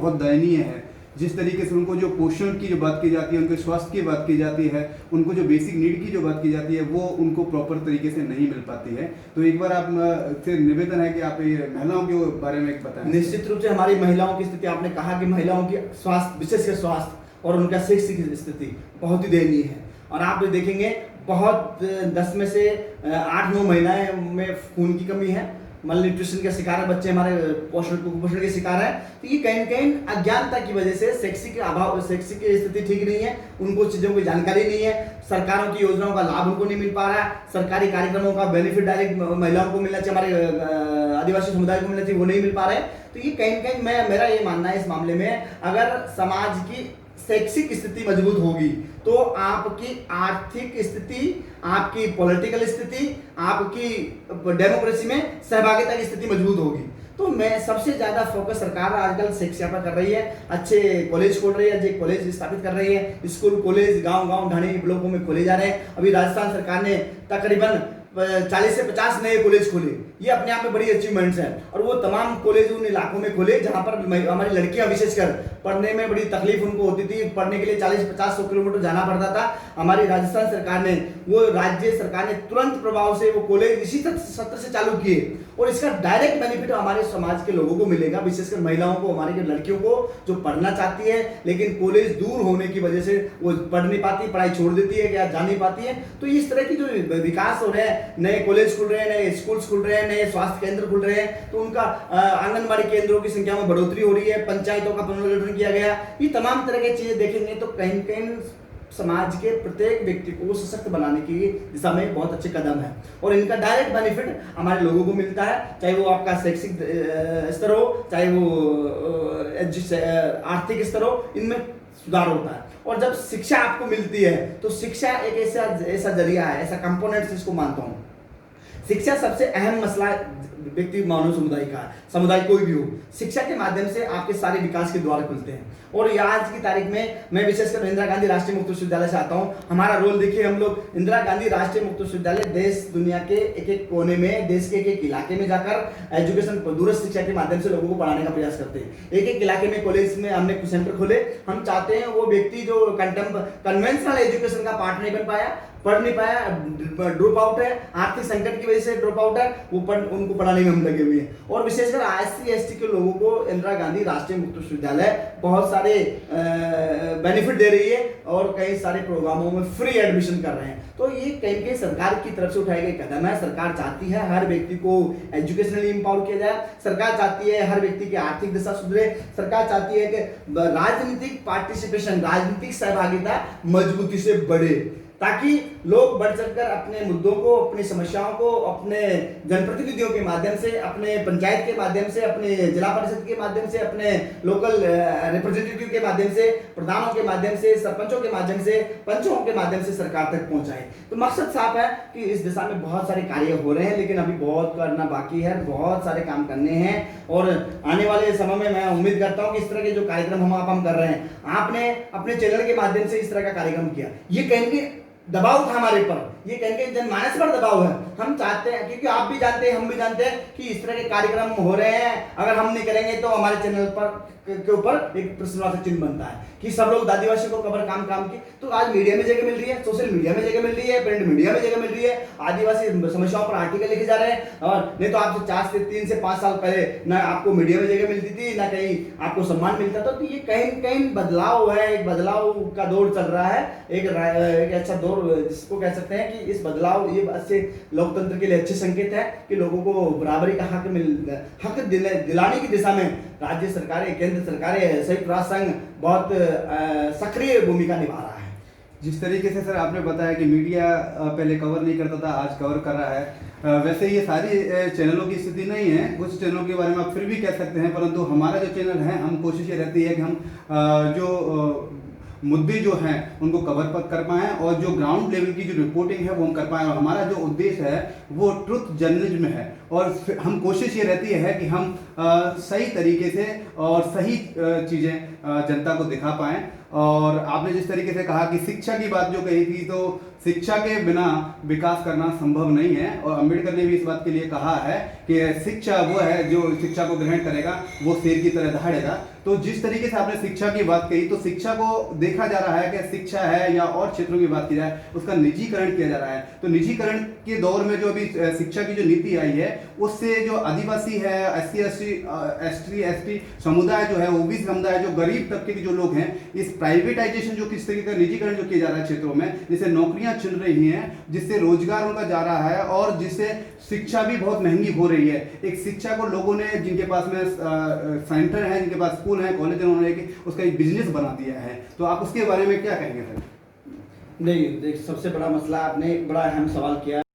बहुत दयनीय है। जिस तरीके से उनको जो पोषण की जो बात की जाती है, उनके स्वास्थ्य की बात की जाती है, उनको जो बेसिक नीड की जो बात की जाती है, वो उनको प्रॉपर तरीके से नहीं मिल पाती है। तो एक बार आप से निवेदन है कि आप ये महिलाओं के बारे में एक बताएं। निश्चित रूप से हमारी महिलाओं की स्थिति, आपने कहा कि महिलाओं की स्वास्थ्य, विशेषकर स्वास्थ्य और उनका सेक्स की स्थिति बहुत ही दयनीय है। और आप देखेंगे बहुत 10 में से 8-9 महिलाएं में खून की कमी है, मल न्यूट्रिशन के शिकार है, बच्चे हमारे पोषण कुपोषण के शिकार है। तो ये कहीं कहीं अज्ञानता की वजह से, सेक्सी के अभाव, सेक्सी की स्थिति ठीक नहीं है, उनको चीज़ों की जानकारी नहीं है, सरकारों की योजनाओं का लाभ उनको नहीं मिल पा रहा है, सरकारी कार्यक्रमों का बेनिफिट डायरेक्ट महिलाओं को मिलना चाहिए, हमारे आदिवासी समुदाय को मिलना चाहिए, वो नहीं मिल पा रहे हैं। तो ये कहीं कहीं मेरा ये मानना है इस मामले में, अगर समाज की शैक्षिक स्थिति मजबूत होगी तो आपकी आर्थिक स्थिति, आपकी पॉलिटिकल स्थिति, आपकी डेमोक्रेसी में सहभागिता की स्थिति मजबूत होगी। तो मैं सबसे ज्यादा फोकस सरकार आजकल शिक्षा पर कर रही है, अच्छे कॉलेज खोल रही है, अच्छे कॉलेज स्थापित कर रही है, स्कूल कॉलेज गांव-गांव ढाणी ब्लॉकों में खोले जा रहे हैं। अभी राजस्थान सरकार ने तकरीबन 40 से 50 नए कॉलेज खोले, ये अपने आप में बड़ी अचीवमेंट्स हैं। और वो तमाम कॉलेज उन इलाकों में खोले जहां पर हमारी लड़कियां विशेषकर पढ़ने में बड़ी तकलीफ उनको होती थी, पढ़ने के लिए 40-50-100 किलोमीटर जाना पड़ता था। हमारी राजस्थान सरकार ने, वो राज्य सरकार ने तुरंत प्रभाव से वो कॉलेज इसी सत्र से चालू किए, और इसका डायरेक्ट बेनिफिट हमारे समाज के लोगों को मिलेगा, विशेषकर महिलाओं को, हमारी लड़कियों को जो पढ़ना चाहती है लेकिन कॉलेज दूर होने की वजह से वो पढ़ नहीं पाती, पढ़ाई छोड़ देती है या जा नहीं पाती है। तो इस तरह की जो विकास हो रहे हैं, नए कॉलेज खुल रहे हैं, नए स्कूल्स खुल रहे हैं, नए स्वास्थ्य केंद्र खुल रहे हैं, तो उनका आंगनबाड़ी केंद्रों की संख्या में बढ़ोतरी हो रही है, पंचायतों का पुनर्गठन किया गया, ये तमाम तरह की चीजें देखेंगे तो कहीं कहीं समाज के प्रत्येक व्यक्ति को सशक्त बनाने की दिशा में बहुत अच्छे कदम है। और इनका डायरेक्ट बेनिफिट हमारे लोगों को मिलता है, चाहे वो आपका शैक्षिक स्तर हो, चाहे वो आर्थिक स्तर हो, इनमें सुधार होता है। और जब शिक्षा आपको मिलती है तो शिक्षा एक ऐसा जरिया है, ऐसा कंपोनेंट जिसको मानता हूँ। शिक्षा सबसे अहम मसला व्यक्ति मानव समुदाय का, समुदाय कोई भी हो, शिक्षा के माध्यम से आपके सारे विकास के द्वार खुलते हैं। और ये आज की तारीख में मैं विशेषकर इंदिरा गांधी राष्ट्रीय मुक्त विश्वविद्यालय से आता हूँ। हमारा रोल देखिए, हम लोग इंदिरा गांधी राष्ट्रीय मुक्त विश्वविद्यालय देश दुनिया के एक एक कोने में, देश के एक एक इलाके में जाकर एजुकेशन, दूरस्थ शिक्षा के माध्यम से लोगों को पढ़ाने का प्रयास करते हैं। एक एक इलाके में कॉलेज में हमने कुछ सेंटर खोले। हम चाहते हैं वो व्यक्ति जो कन्वेंशनल एजुकेशन का पार्ट नहीं बन पाया, पढ़ नहीं पाया, ड्रॉप आउट है, आर्थिक संकट की वजह से ड्रॉप आउट है, वो उनको पढ़ाने में हम लगे हुए हैं। और विशेषकर SC/ST के लोगों को इंदिरा गांधी राष्ट्रीय मुक्त विश्वविद्यालय बहुत सारे बेनिफिट दे रही है और कई सारे प्रोग्रामों में फ्री एडमिशन कर रहे हैं। तो ये कहीं कहीं सरकार की तरफ से उठाए गए कदम है। सरकार चाहती है हर व्यक्ति को एजुकेशनली एम्पावर किया जाए, सरकार चाहती है हर व्यक्ति की आर्थिक दशा सुधरे, सरकार चाहती है कि राजनीतिक पार्टिसिपेशन, राजनीतिक सहभागिता मजबूती से बढ़े, ताकि लोग बढ़ चढ़कर अपने मुद्दों को, अपनी समस्याओं को अपने जनप्रतिनिधियों के माध्यम से, अपने पंचायत के माध्यम से, अपने जिला परिषद के माध्यम से, अपने लोकल रिप्रेजेंटेटिव के माध्यम से, प्रधानों के माध्यम से, सरपंचों के माध्यम से, पंचों के माध्यम से सरकार तक पहुंचाए। तो मकसद साफ है कि इस दिशा में बहुत सारे कार्य हो रहे हैं, लेकिन अभी बहुत करना बाकी है, बहुत सारे काम करने हैं। और आने वाले समय में मैं उम्मीद करता हूँ कि इस तरह के जो कार्यक्रम हम कर रहे हैं, आपने अपने चैनल के माध्यम से इस तरह का कार्यक्रम किया, ये कहेंगे दबाव था हमारे पर, ये कहेंगे जनमानस पर दबाव है। हम चाहते हैं, क्योंकि आप भी जानते हैं, हम भी जानते हैं कि इस तरह के कार्यक्रम हो रहे हैं, अगर हम नहीं करेंगे तो हमारे चैनल पर के ऊपर एक प्रश्नवाचक चिन्ह बनता है कि सब लोग आदिवासी को खबर काम की। तो आज मीडिया में जगह मिल रही है, सोशल मीडिया में जगह मिल रही है, प्रिंट मीडिया में जगह मिल रही है, आदिवासी समस्याओं पर आर्टिकल लिखे जा रहे हैं। और नहीं तो आपसे 3 से 5 साल पहले ना आपको मीडिया में जगह मिलती थी, ना कहीं आपको सम्मान मिलता था। तो ये कहीं कहीं बदलाव है, एक बदलाव का दौर चल रहा है, एक अच्छा दौर जिसको कह सकते हैं कि इस बदलाव, ये अच्छे लोकतंत्र के लिए अच्छे संकेत है कि लोगों को बराबरी का हक दिलाने की दिशा में राज्य सरकारें, केंद्र सरकारें, संयुक्त राष्ट्र संघ बहुत सक्रिय भूमिका निभा रहा है। जिस तरीके से सर आपने बताया कि मीडिया पहले कवर नहीं करता था, आज कवर कर रहा है, वैसे ये सारी चैनलों की स्थिति नहीं है। कुछ चैनलों के बारे में आप फिर भी कह सकते हैं, परंतु हमारा जो चैनल है, हम कोशिश ये रहती है कि हम जो मुद्दे जो हैं उनको कवर कर पाएँ और जो ग्राउंड लेवल की जो रिपोर्टिंग है वो हम कर पाएँ। और हमारा जो उद्देश्य है वो ट्रुथ जर्नलिज्म है, और हम कोशिश ये रहती है कि हम सही तरीके से और सही चीज़ें जनता को दिखा पाएँ। और आपने जिस तरीके से कहा कि शिक्षा की बात जो कही थी, तो शिक्षा के बिना विकास करना संभव नहीं है। और अम्बेडकर ने भी इस बात के लिए कहा है कि शिक्षा वो है जो शिक्षा को ग्रहण करेगा वो शेर की तरह दहाड़ेगा। तो जिस तरीके से आपने शिक्षा की बात कही, तो शिक्षा को देखा जा रहा है कि शिक्षा है या और क्षेत्रों की बात की जाए उसका निजीकरण किया जा रहा है। तो निजीकरण के दौर में जो अभी शिक्षा की जो नीति आई है उससे जो आदिवासी है, SC ST समुदाय जो है, ओबीसी समुदाय, जो गरीब तबके के जो लोग हैं, इस प्राइवेटाइजेशन जो किस तरीके का निजीकरण जो किया जा रहा है क्षेत्रों में, जिससे नौकरियां छिन रही हैं, जिससे रोजगार उनका जा रहा है और जिससे शिक्षा भी बहुत महंगी हो रही है। एक शिक्षा को लोगों ने, जिनके पास में सेंटर है, जिनके पास स्कूल है, कॉलेज है, उन्होंने उसका एक बिजनेस बना दिया है। तो आप उसके बारे में क्या कहेंगे सर? नहीं, सबसे बड़ा मसला आपने बड़ा अहम सवाल किया।